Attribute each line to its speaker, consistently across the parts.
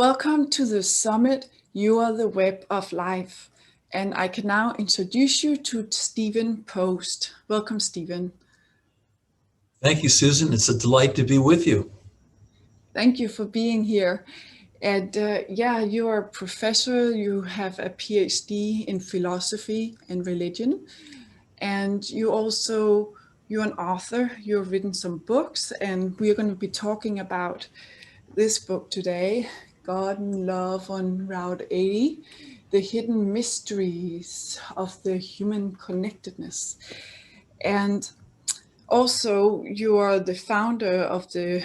Speaker 1: Welcome to the summit, You Are the Web of Life. And I can now introduce you to Stephen Post. Welcome, Stephen.
Speaker 2: Thank you, Susan. It's a delight to be with you.
Speaker 1: Thank you for being here. And you are a professor, you have a PhD in philosophy and religion. And you're an author, you've written some books, and we're going to be talking about this book today, God and Love on Route 80, The Hidden Mysteries of the Human Connectedness. And also, you are the founder of the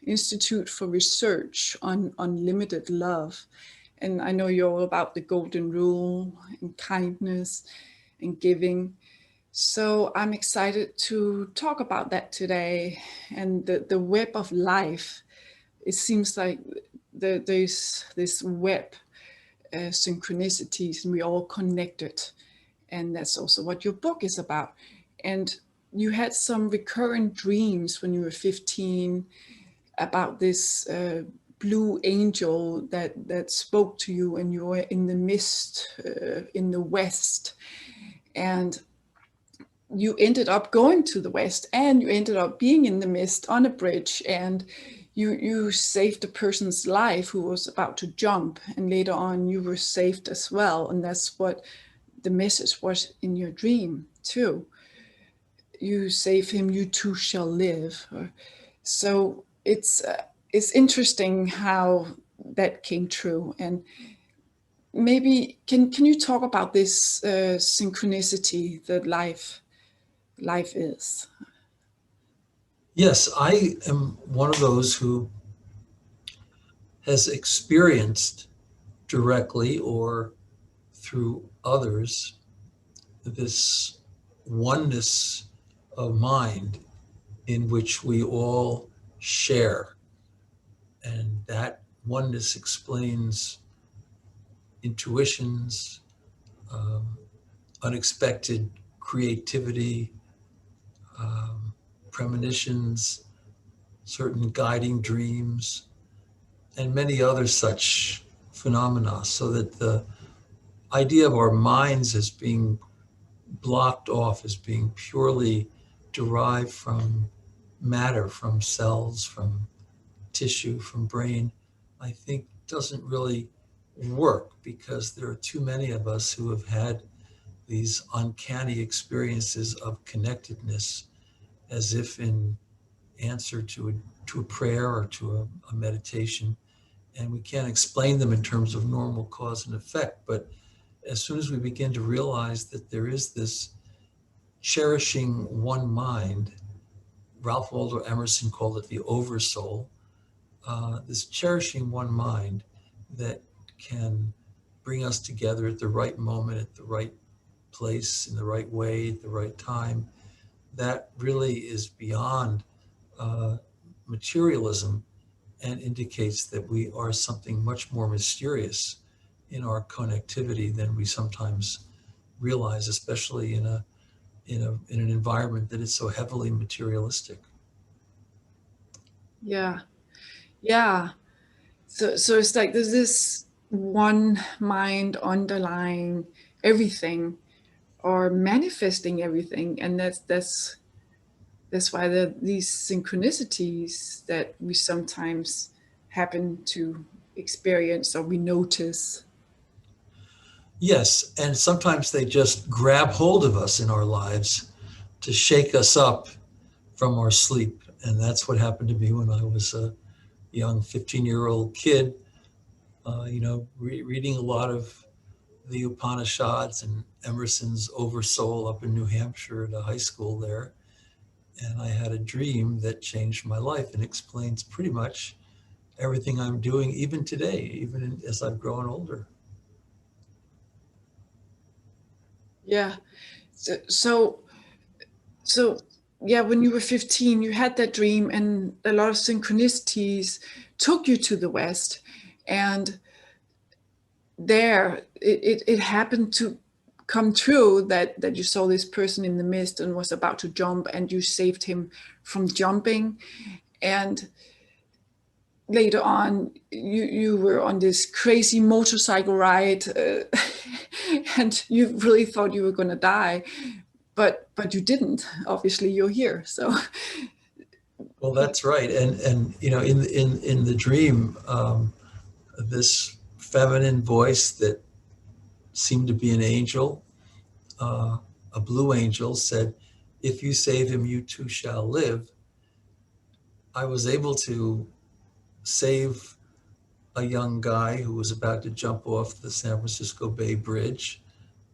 Speaker 1: Institute for Research on Unlimited Love. And I know you're all about the golden rule and kindness and giving. So I'm excited to talk about that today and the web of life. It seems like there's this web, synchronicities, and we're all connected. And that's also what your book is about. And you had some recurrent dreams when you were 15 about this blue angel that spoke to you, and you were in the mist in the west. And you ended up going to the west, and you ended up being in the mist on a bridge, and you saved a person's life who was about to jump, and later on you were saved as well. And that's what the message was in your dream too. You save him, you too shall live. So it's interesting how that came true. And maybe can you talk about this synchronicity that life is?
Speaker 2: Yes, I am one of those who has experienced directly or through others this oneness of mind in which we all share. And that oneness explains intuitions, um, unexpected creativity, um, premonitions, certain guiding dreams, and many other such phenomena, so that the idea of our minds as being blocked off, as being purely derived from matter, from cells, from tissue, from brain, I think doesn't really work, because there are too many of us who have had these uncanny experiences of connectedness, as if in answer to a prayer or to a meditation. And we can't explain them in terms of normal cause and effect. But as soon as we begin to realize that there is this cherishing one mind, Ralph Waldo Emerson called it the oversoul, this cherishing one mind that can bring us together at the right moment, at the right place, in the right way, at the right time, that really is beyond uh, materialism, and indicates that we are something much more mysterious in our connectivity than we sometimes realize, especially in an environment that is so heavily materialistic.
Speaker 1: Yeah, yeah. So it's like there's this one mind underlying everything or manifesting everything, and that's why these synchronicities that we sometimes happen to experience or we notice.
Speaker 2: Yes, and sometimes they just grab hold of us in our lives to shake us up from our sleep. And that's what happened to me when I was a young 15-year-old kid, reading a lot of the Upanishads and Emerson's Oversoul up in New Hampshire at a high school there. And I had a dream that changed my life and explains pretty much everything I'm doing, even today, as I've grown older.
Speaker 1: Yeah. So, so, so, yeah, when you were 15, you had that dream, and a lot of synchronicities took you to the West. And there, it happened to come true that you saw this person in the mist and was about to jump, and you saved him from jumping. And later on you were on this crazy motorcycle ride, and you really thought you were going to die, but you didn't. Obviously, you're here. So
Speaker 2: Well, that's right. And you know, in the dream, this feminine voice that seemed to be an angel, uh, a blue angel, said, "If you save him, you too shall live." I was able to save a young guy who was about to jump off the San Francisco Bay Bridge.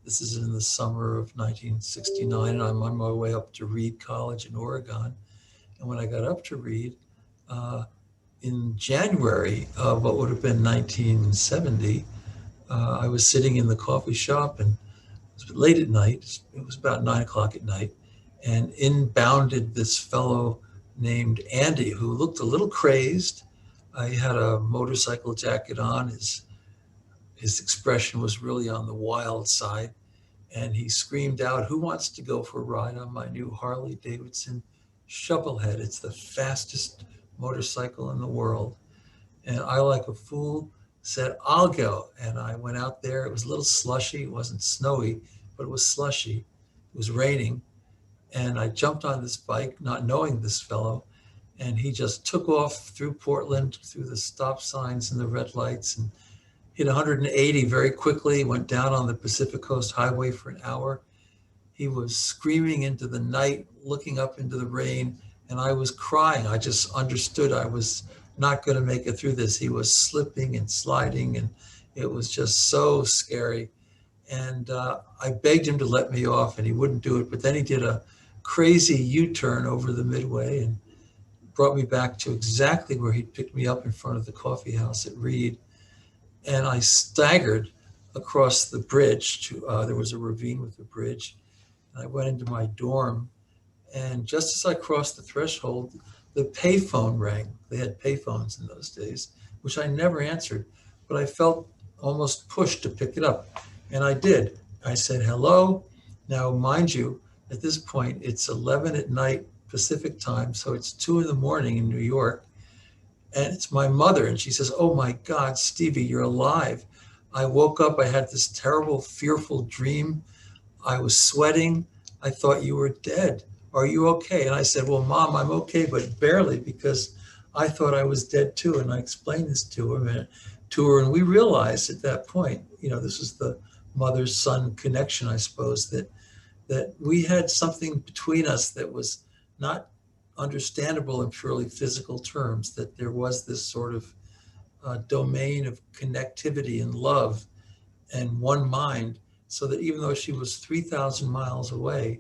Speaker 2: This is in the summer of 1969, and I'm on my way up to Reed College in Oregon. And when I got up to Reed, uh, in January of what would have been 1970, I was sitting in the coffee shop, and it was late at night. It was about 9 o'clock at night, and in bounded this fellow named Andy, who looked a little crazed. He had a motorcycle jacket on. His expression was really on the wild side, and he screamed out, "Who wants to go for a ride on my new Harley Davidson Shovelhead? It's the fastest motorcycle in the world." And I, like a fool, said, "I'll go." And I went out there. It was a little slushy. It wasn't snowy, but it was slushy. It was raining. And I jumped on this bike, not knowing this fellow. And he just took off through Portland, through the stop signs and the red lights, and hit 180 very quickly, went down on the Pacific Coast Highway for an hour. He was screaming into the night, looking up into the rain, and I was crying. I just understood I was not going to make it through this. He was slipping and sliding, and it was just so scary. And I begged him to let me off, and he wouldn't do it. But then he did a crazy U-turn over the Midway and brought me back to exactly where he'd picked me up in front of the coffee house at Reed. And I staggered across the bridge to, there was a ravine with a bridge. And I went into my dorm, and just as I crossed the threshold, the payphone rang. They had payphones in those days, which I never answered, but I felt almost pushed to pick it up. And I did. I said, "Hello." Now, mind you, at this point, it's 11 at night Pacific time, so it's 2 in the morning in New York. And it's my mother, and she says, "Oh my God, Stevie, you're alive." I woke up, I had this terrible, fearful dream. I was sweating. I thought you were dead. Are you okay? And I said, "Well, Mom, I'm okay, but barely, because I thought I was dead too." And I explained this to her, and we realized at that point, you know, this is the mother-son connection, I suppose, that we had something between us that was not understandable in purely physical terms, that there was this sort of domain of connectivity and love and one mind, so that even though she was 3,000 miles away,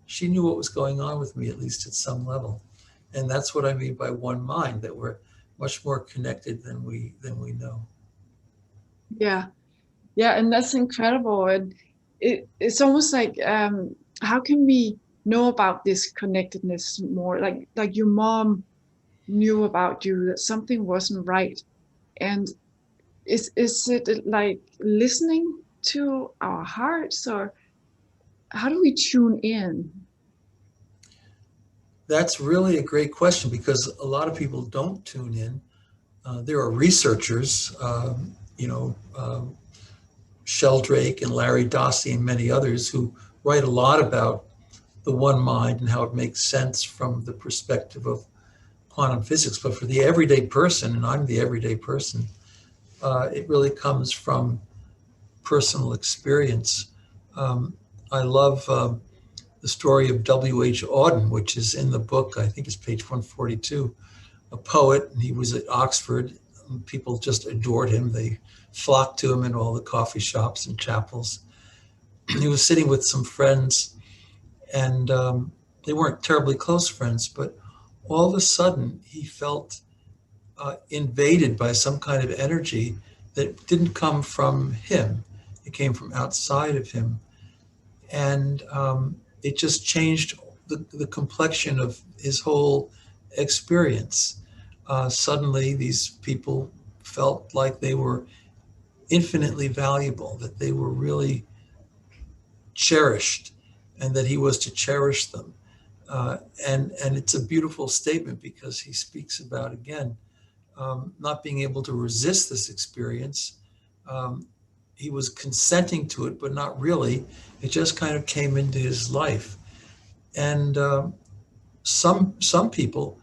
Speaker 2: she knew what was going on with me, at least at some level. And that's what I mean by one mind, that we're much more connected than we know.
Speaker 1: yeah, yeah, and that's incredible. And it's almost like, how can we know about this connectedness more? Like your mom knew about you, that something wasn't right. And is it like listening to our hearts, or how do we tune in?
Speaker 2: That's really a great question, because a lot of people don't tune in. There are researchers, Sheldrake and Larry Dossey and many others, who write a lot about the one mind and how it makes sense from the perspective of quantum physics. But for the everyday person, and I'm the everyday person, it really comes from personal experience. Um, I love the story of W.H. Auden, which is in the book. I think it's page 142. A poet, and he was at Oxford. People just adored him. They flocked to him in all the coffee shops and chapels. He was sitting with some friends, and they weren't terribly close friends, but all of a sudden he felt invaded by some kind of energy that didn't come from him. It came from outside of him. And it just changed the complexion of his whole experience. Suddenly, these people felt like they were infinitely valuable, that they were really cherished, and that he was to cherish them. And it's a beautiful statement, because he speaks about, again, not being able to resist this experience. Um, he was consenting to it, but not really. It just kind of came into his life. And some people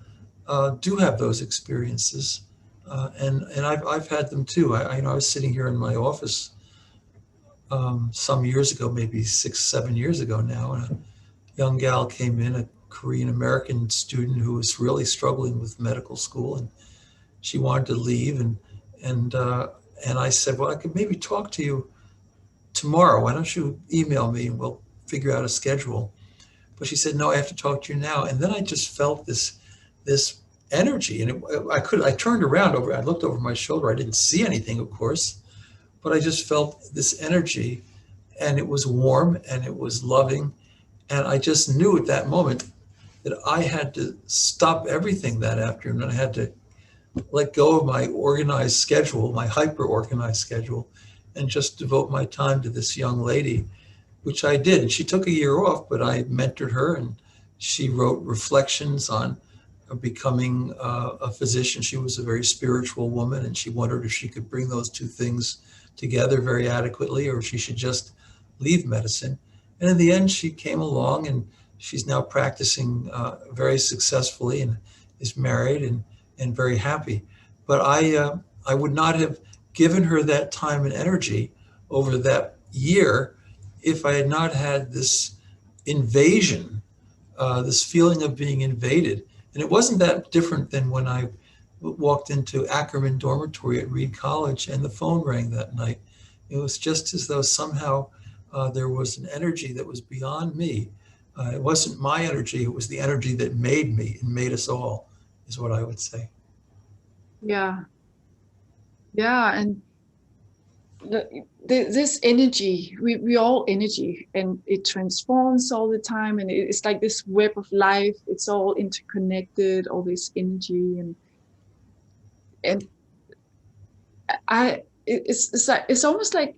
Speaker 2: do have those experiences, and I've had them too. I was sitting here in my office some years ago, maybe 6, 7 years ago now, and a young gal came in, a Korean American student who was really struggling with medical school, and she wanted to leave, and and I said, well, I could maybe talk to you tomorrow. Why don't you email me and we'll figure out a schedule? But she said, no, I have to talk to you now. And then I just felt this energy, and I turned around over, I looked over my shoulder. I didn't see anything, of course, but I just felt this energy, and it was warm and it was loving. And I just knew at that moment that I had to stop everything that afternoon. I had to let go of my organized schedule, my hyper organized schedule, and just devote my time to this young lady, which I did. And she took a year off, but I mentored her, and she wrote reflections on becoming a physician. She was a very spiritual woman, and she wondered if she could bring those two things together very adequately, or if she should just leave medicine. And in the end, she came along, and she's now practicing very successfully and is married and very happy. But I would not have given her that time and energy over that year if I had not had this invasion, this feeling of being invaded. And it wasn't that different than when I walked into Ackerman Dormitory at Reed College and the phone rang that night. It was just as though somehow there was an energy that was beyond me. It wasn't my energy, it was the energy that made me and made us all, is what I would say.
Speaker 1: Yeah. Yeah. And this energy, we all energy, and it transforms all the time, and it's like this web of life. It's all interconnected, all this energy, and it's like, it's almost like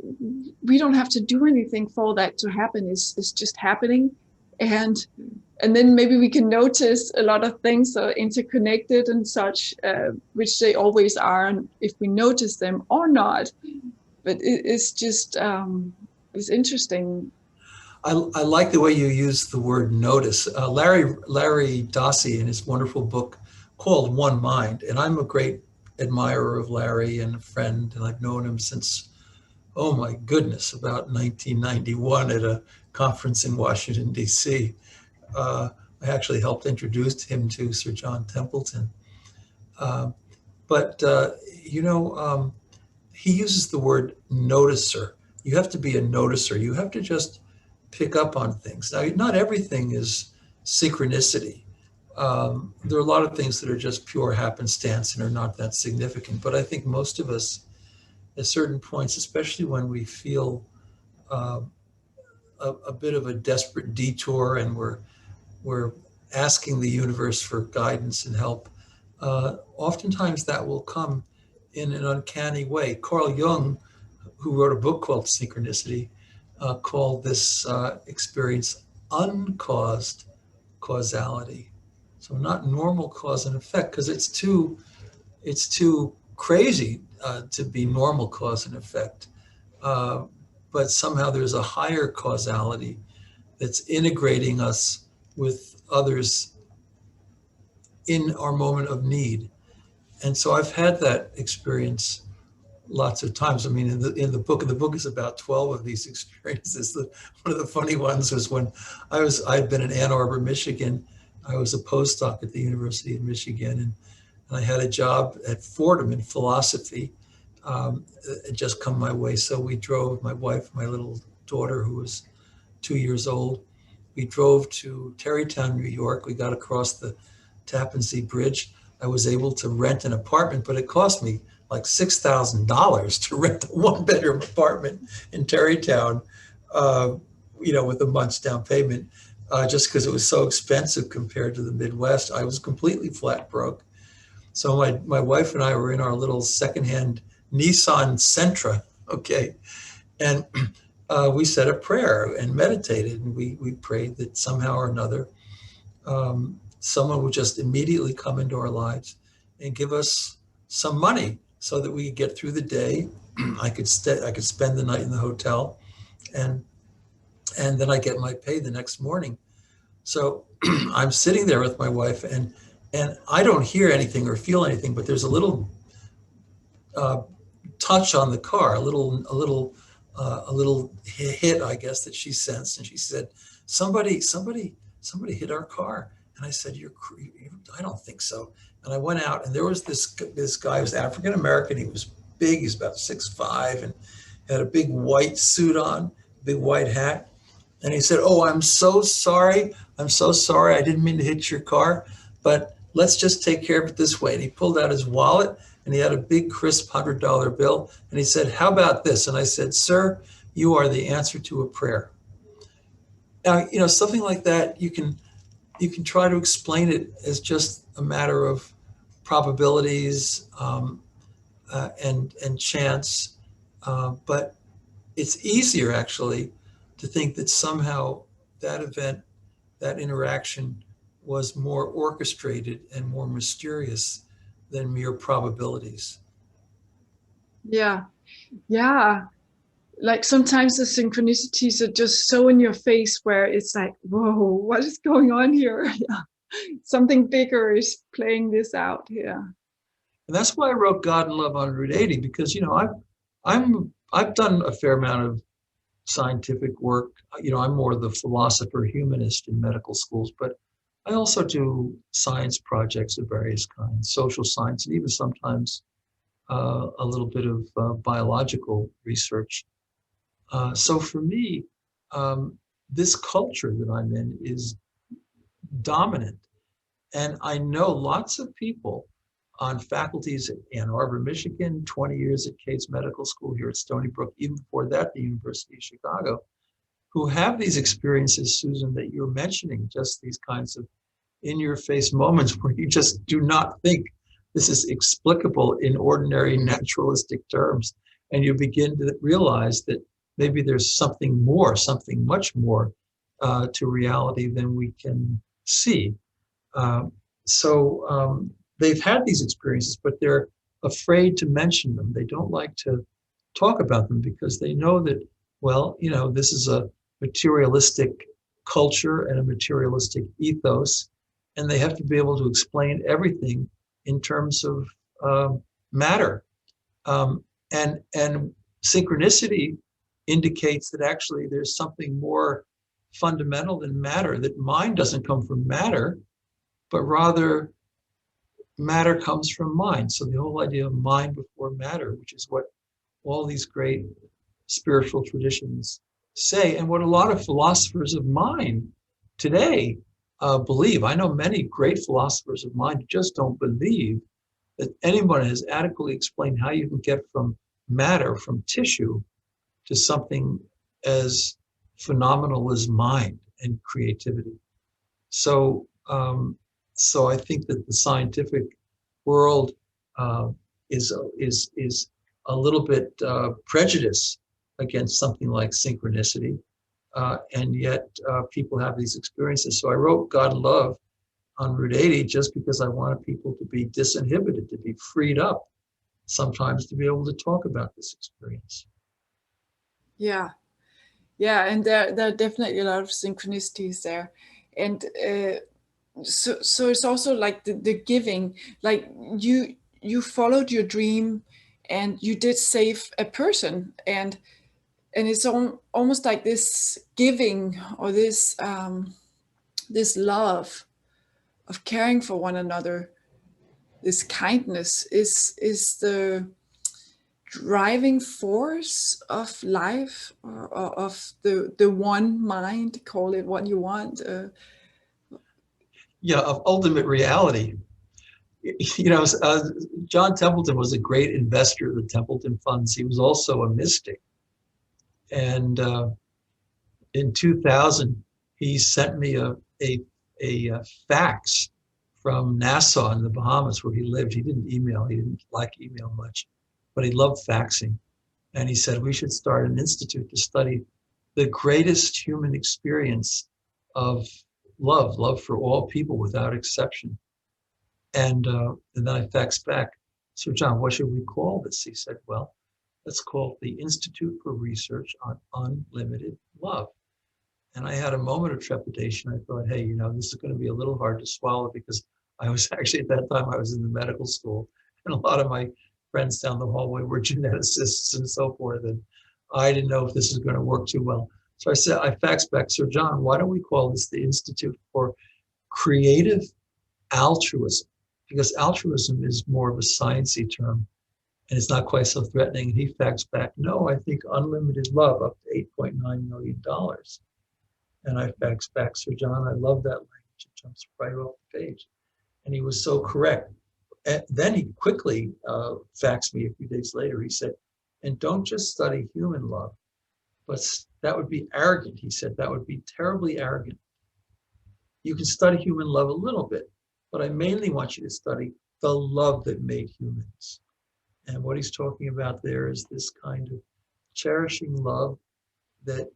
Speaker 1: we don't have to do anything for that to happen. It's just happening, and then maybe we can notice a lot of things are interconnected and such, which they always are, and if we notice them or not. But it's just it's interesting.
Speaker 2: I like the way you use the word notice. Larry Dossey, in his wonderful book called One Mind, and I'm a great admirer of Larry and a friend, and I've known him since, oh my goodness, about 1991 at a conference in Washington, D.C. I actually helped introduce him to Sir John Templeton. Uh, but, he uses the word noticer. You have to be a noticer. You have to just pick up on things. Now, not everything is synchronicity. There are a lot of things that are just pure happenstance and are not that significant. But I think most of us, at certain points, especially when we feel a bit of a desperate detour and we're asking the universe for guidance and help, oftentimes that will come in an uncanny way. Carl Jung, who wrote a book called Synchronicity, called this experience uncaused causality. So not normal cause and effect, because it's too crazy to be normal cause and effect. But somehow there's a higher causality that's integrating us with others in our moment of need. And so I've had that experience lots of times. I mean, in the book is about 12 of these experiences. One of the funny ones was when I'd been in Ann Arbor, Michigan. I was a postdoc at the University of Michigan, and I had a job at Fordham in philosophy. It just come my way. So we drove, my wife, my little daughter, who was 2 years old. We drove to Tarrytown, New York. We got across the Tappan Zee Bridge. I was able to rent an apartment, but it cost me like $6,000 to rent a one-bedroom apartment in Tarrytown, with a month's down payment, just because it was so expensive compared to the Midwest. I was completely flat broke. So my wife and I were in our little secondhand Nissan Sentra, okay, and we said a prayer and meditated, and we prayed that somehow or another someone would just immediately come into our lives and give us some money so that we could get through the day. I could spend the night in the hotel, and then I get my pay the next morning. So I'm sitting there with my wife, and I don't hear anything or feel anything, but there's a little uh, touch on the car, a little hit, I guess, that she sensed, and she said, somebody hit our car." And I said, I don't think so." And I went out, and there was this guy who was African American. He was big. He's about 6'5", and had a big white suit on, big white hat. And he said, "Oh, I'm so sorry. I'm so sorry. I didn't mean to hit your car, but let's just take care of it this way." And he pulled out his wallet, and he had a big, crisp $100 bill. And he said, "How about this?" And I said, "Sir, you are the answer to a prayer." Now, something like that, you can try to explain it as just a matter of probabilities, and chance, but it's easier actually to think that somehow that event, that interaction, was more orchestrated and more mysterious than mere probabilities.
Speaker 1: Yeah. Yeah. Like sometimes the synchronicities are just so in your face where it's like, whoa, what is going on here? Yeah. Something bigger is playing this out here.
Speaker 2: And that's why I wrote God and Love on Route 80, because I've done a fair amount of scientific work. I'm more the philosopher humanist in medical schools, but I also do science projects of various kinds, social science, and even sometimes a little bit of biological research. So for me, this culture that I'm in is dominant. And I know lots of people on faculties at Ann Arbor, Michigan, 20 years at Cates Medical School, here at Stony Brook, even before that, the University of Chicago, who have these experiences, Susan, that you're mentioning, just these kinds of in-your-face moments where you just do not think this is explicable in ordinary naturalistic terms. And you begin to realize that maybe there's something more, something much more to reality than we can see. So they've had these experiences, but they're afraid to mention them. They don't like to talk about them because they know that, well, this is a materialistic culture and a materialistic ethos, and they have to be able to explain everything in terms of matter. And synchronicity indicates that actually there's something more fundamental than matter, that mind doesn't come from matter, but rather matter comes from mind. So the whole idea of mind before matter, which is what all these great spiritual traditions say, and what a lot of philosophers of mind today believe. I know many great philosophers of mind who just don't believe that anyone has adequately explained how you can get from matter, from tissue, to something as phenomenal as mind and creativity. So I think that the scientific world is a little bit prejudiced against something like synchronicity, and yet people have these experiences. So I wrote God and Love on Route 80 just because I wanted people to be disinhibited, to be freed up, sometimes to be able to talk about this experience.
Speaker 1: Yeah. Yeah, and there are definitely a lot of synchronicities there. And so it's also like the giving, like you followed your dream and you did save a person, and it's almost like this giving, or this love of caring for one another, this kindness is the driving force of life, or of the one mind, call it what you want.
Speaker 2: Yeah, of ultimate reality. John Templeton was a great investor of the Templeton Funds. He was also a mystic. And in 2000, he sent me a fax from Nassau in the Bahamas, where he lived. He didn't email. He didn't like email much, but he loved faxing. And he said, we should start an institute to study the greatest human experience of love for all people without exception. And then I faxed back, "So John, what should we call this?" He said, "Well, let's call it the Institute for Research on Unlimited Love." And I had a moment of trepidation. I thought, hey, this is going to be a little hard to swallow, because I was actually, at that time, I was in the medical school, and a lot of my friends down the hallway were geneticists and so forth. And I didn't know if this was going to work too well. So I faxed back, "Sir John, why don't we call this the Institute for Creative Altruism?" Because altruism is more of a sciencey term, and it's not quite so threatening. And he faxed back, "No, I think unlimited love up to $8.9 million. And I faxed back, "Sir John, I love that language. It jumps right off the page." And he was so correct. And then he quickly faxed me a few days later. He said, "And don't just study human love, but that would be arrogant." He said, "That would be terribly arrogant. You can study human love a little bit, but I mainly want you to study the love that made humans." And what he's talking about there is this kind of cherishing love that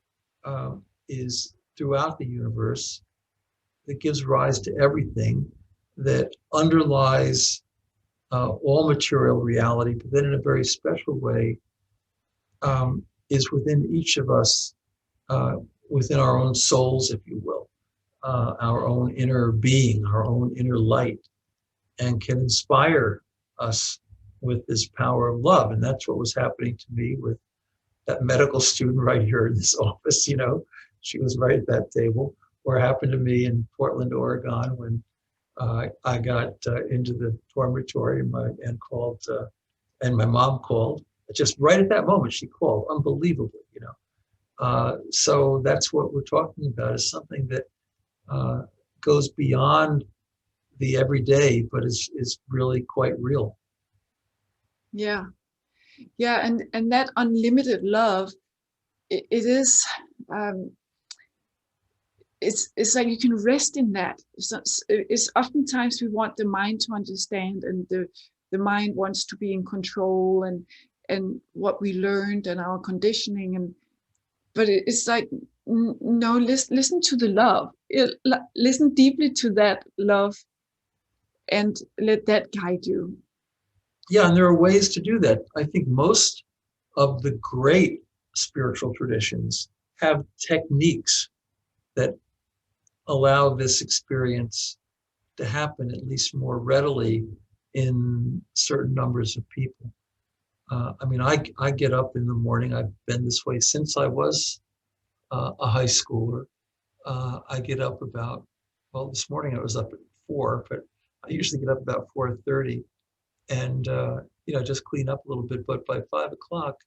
Speaker 2: is throughout the universe, that gives rise to everything, that underlies all material reality, but then in a very special way is within each of us, within our own souls, if you will, our own inner being, our own inner light, and can inspire us with this power of love. And that's what was happening to me with that medical student right here in this office. She was right at that table. Or happened to me in Portland, Oregon, when I got into the dormitory and called, and my mom called. Just right at that moment, she called, unbelievably. So that's what we're talking about, is something that goes beyond the everyday, but is really quite real.
Speaker 1: Yeah. Yeah. And that unlimited love, it is, it's like you can rest in that. It's oftentimes we want the mind to understand, and the mind wants to be in control, and what we learned and our conditioning, but it's like, no, listen to the love. Listen deeply to that love, and let that guide you.
Speaker 2: Yeah, and there are ways to do that. I think most of the great spiritual traditions have techniques that allow this experience to happen at least more readily in certain numbers of people. I get up in the morning. I've been this way since I was a high schooler. I get up this morning I was up at 4, but I usually get up about 4:30 and, just clean up a little bit. But by 5 o'clock,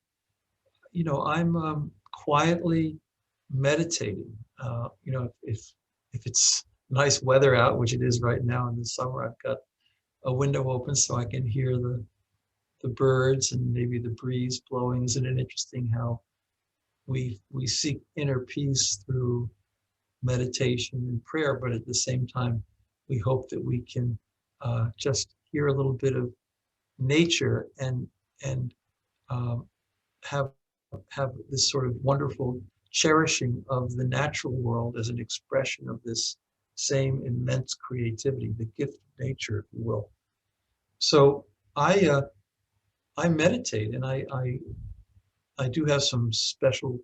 Speaker 2: I'm quietly meditating. If it's nice weather out, which it is right now in the summer, I've got a window open so I can hear the birds and maybe the breeze blowing. Isn't it interesting how we seek inner peace through meditation and prayer, but at the same time, we hope that we can just hear a little bit of nature and have this sort of wonderful cherishing of the natural world as an expression of this same immense creativity, the gift of nature, if you will. So I meditate, and I do have some special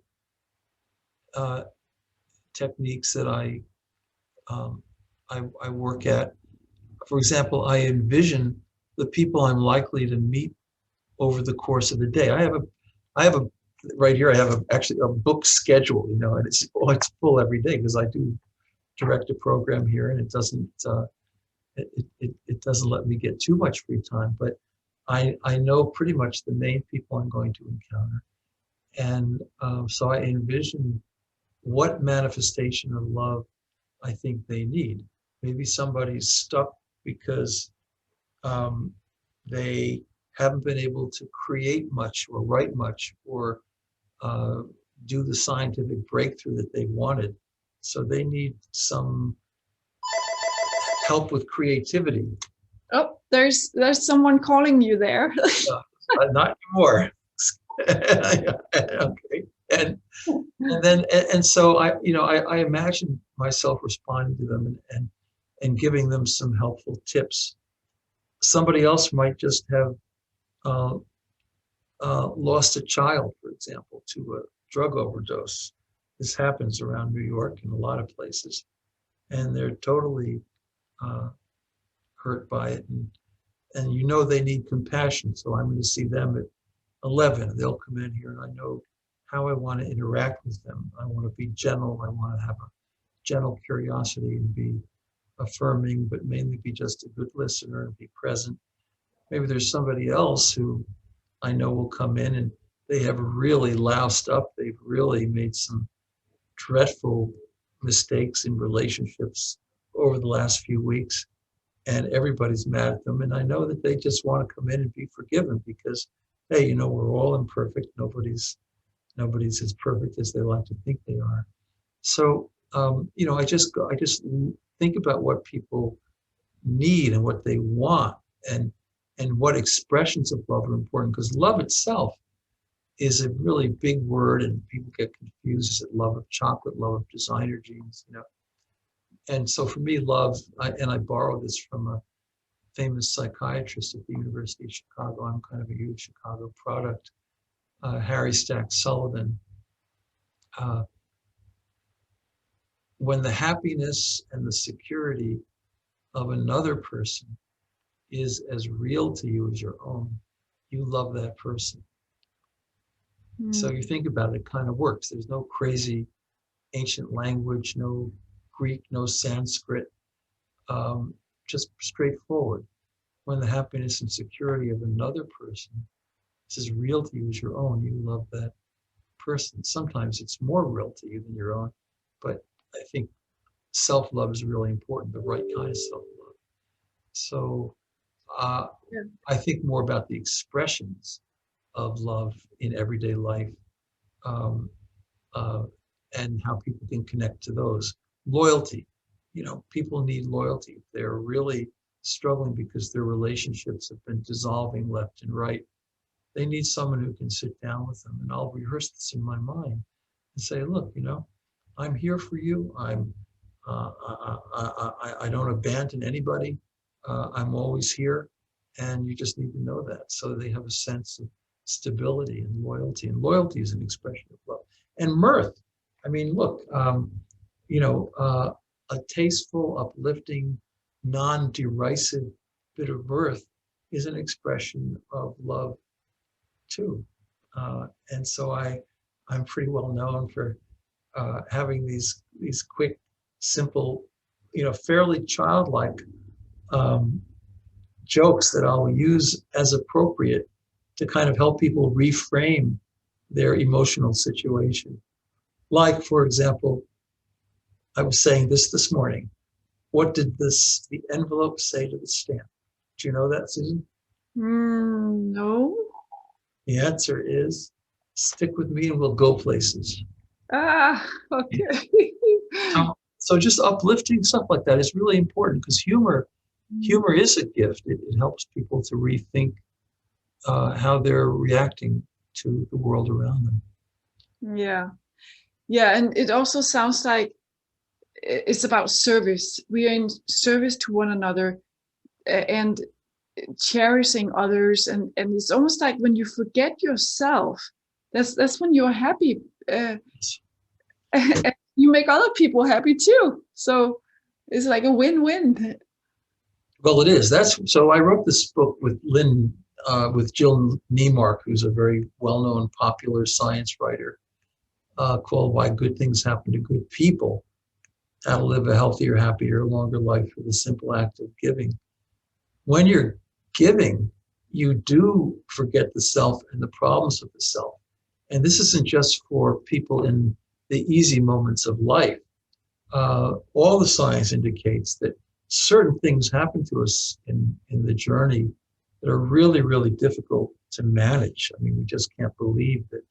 Speaker 2: techniques that I work at. For example, I envision the people I'm likely to meet over the course of the day. I have a right here. I have actually a book schedule, and it's full every day, because I do direct a program here, and it doesn't let me get too much free time. But I know pretty much the main people I'm going to encounter, and so I envision what manifestation of love I think they need. Maybe somebody's stuck because they haven't been able to create much or write much or do the scientific breakthrough that they wanted. So they need some help with creativity.
Speaker 1: Oh, there's someone calling you there.
Speaker 2: Not anymore. Okay. And so I imagine myself responding to them and giving them some helpful tips. Somebody else might just have uh, lost a child, for example, to a drug overdose. This happens around New York and a lot of places, and they're totally uh, hurt by it. And you know they need compassion, so I'm going to see them at 11. They'll come in here, and I know how I want to interact with them. I want to be gentle. I want to have a gentle curiosity and be affirming, but mainly be just a good listener and be present. Maybe there's somebody else who I know will come in and they have really loused up. They've really made some dreadful mistakes in relationships over the last few weeks, and everybody's mad at them. And I know that they just want to come in and be forgiven because, hey, we're all imperfect. Nobody's as perfect as they like to think they are. So, I just think about what people need and what they want, and what expressions of love are important, because love itself is a really big word, and people get confused. Is it love of chocolate, love of designer jeans, And so for me, love, and I borrow this from a famous psychiatrist at the University of Chicago. I'm kind of a huge Chicago product, Harry Stack Sullivan. When the happiness and the security of another person is as real to you as your own, you love that person. So you think about it, it kind of works. There's no crazy ancient language, no Greek, no Sanskrit, just straightforward. When the happiness and security of another person is as real to you as your own, you love that person. Sometimes it's more real to you than your own, but I think self-love is really important, the right kind of self-love. So I think more about the expressions of love in everyday life, um, and how people can connect to those. Loyalty, people need loyalty. They're really struggling because their relationships have been dissolving left and right. They need someone who can sit down with them, and I'll rehearse this in my mind and say, look, I'm here for you. I don't abandon anybody. I'm always here, and you just need to know that, so they have a sense of stability and loyalty. And loyalty is an expression of love. And mirth. I mean, look, a tasteful, uplifting, non-derisive bit of mirth is an expression of love too. And so I'm pretty well known for having these quick, simple, fairly childlike jokes that I'll use as appropriate to kind of help people reframe their emotional situation. Like, for example, I was saying this morning. What did the envelope say to the stamp? Do you know that, Susan?
Speaker 1: No.
Speaker 2: The answer is, stick with me and we'll go places.
Speaker 1: Okay.
Speaker 2: So just uplifting stuff like that is really important, because humor is a gift. It helps people to rethink how they're reacting to the world around them.
Speaker 1: Yeah, and it also sounds like it's about service. We are in service to one another and cherishing others, and it's almost like when you forget yourself, that's when you're happy. And you make other people happy too. So it's like a win-win.
Speaker 2: Well, it is. So I wrote this book with with Jill Niemark, who's a very well-known popular science writer, called Why Good Things Happen to Good People, How to Live a Healthier, Happier, Longer Life with a Simple Act of Giving. When you're giving, you do forget the self and the problems of the self. And this isn't just for people in the easy moments of life. All the science indicates that certain things happen to us in the journey that are really, really difficult to manage. I mean, we just can't believe that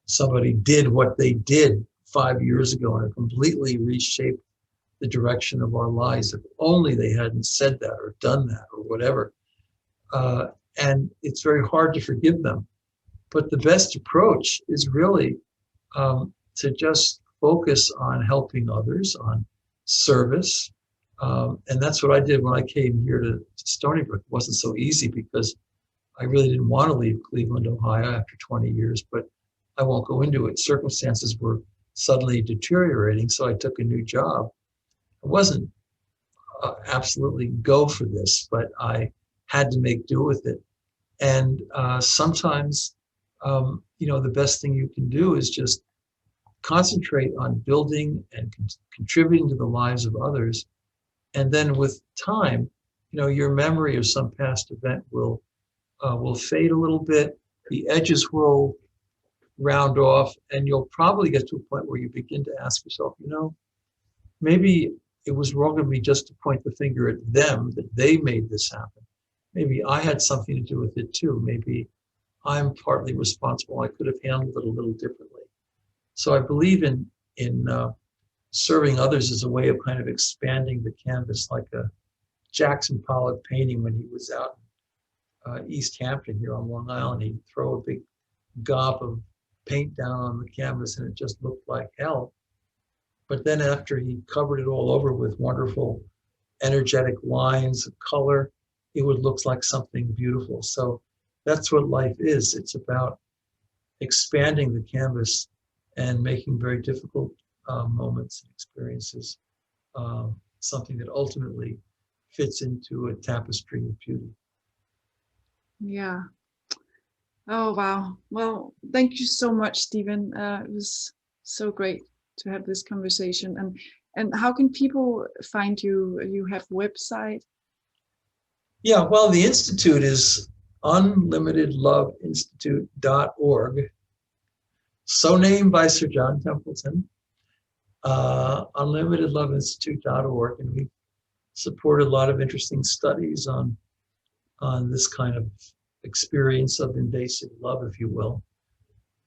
Speaker 2: somebody did what they did 5 years ago and it completely reshaped the direction of our lives. If only they hadn't said that or done that or whatever. And it's very hard to forgive them. But the best approach is really to just focus on helping others, on service. And that's what I did when I came here to Stony Brook. It wasn't so easy because I really didn't want to leave Cleveland, Ohio after 20 years, but I won't go into it. Circumstances were suddenly deteriorating, so I took a new job. I wasn't absolutely go for this, but I had to make do with it. And sometimes, the best thing you can do is just concentrate on building and contributing to the lives of others. And then with time, your memory of some past event will fade a little bit. The edges will round off, and you'll probably get to a point where you begin to ask yourself, maybe it was wrong of me just to point the finger at them, that they made this happen. Maybe I had something to do with it too. Maybe I'm partly responsible. I could have handled it a little differently. So I believe in serving others as a way of kind of expanding the canvas, like a Jackson Pollock painting when he was out in East Hampton here on Long Island. He'd throw a big gob of paint down on the canvas and it just looked like hell. But then after he covered it all over with wonderful, energetic lines of color, it would look like something beautiful. So that's what life is. It's about expanding the canvas and making very difficult moments and experiences something that ultimately fits into a tapestry of beauty.
Speaker 1: Yeah. Oh, wow. Well, thank you so much, Stephen. It was so great to have this conversation. And how can people find you? You have a website?
Speaker 2: Yeah, well, the Institute is unlimitedloveinstitute.org. So named by Sir John Templeton, unlimitedloveinstitute.org. And we support a lot of interesting studies on this kind of experience of invasive love, if you will.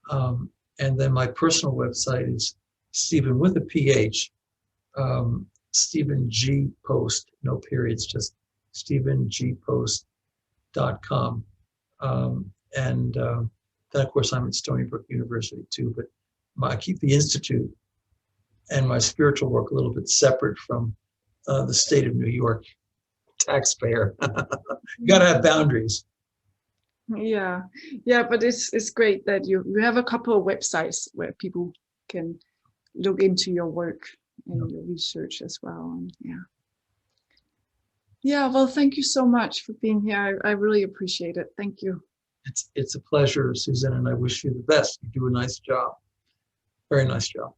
Speaker 2: And then my personal website is Stephen with a PH, Stephen G Post, no periods, just StephenGPost.com. And then, of course, I'm at Stony Brook University too, but I keep the Institute and my spiritual work a little bit separate from the state of New York taxpayer. You got to have boundaries.
Speaker 1: Yeah, but it's great that you have a couple of websites where people can look into your work and your research as well. And yeah, well, thank you so much for being here. I really appreciate it. Thank you.
Speaker 2: It's a pleasure, Susan, and I wish you the best. You do a nice job. Very nice job.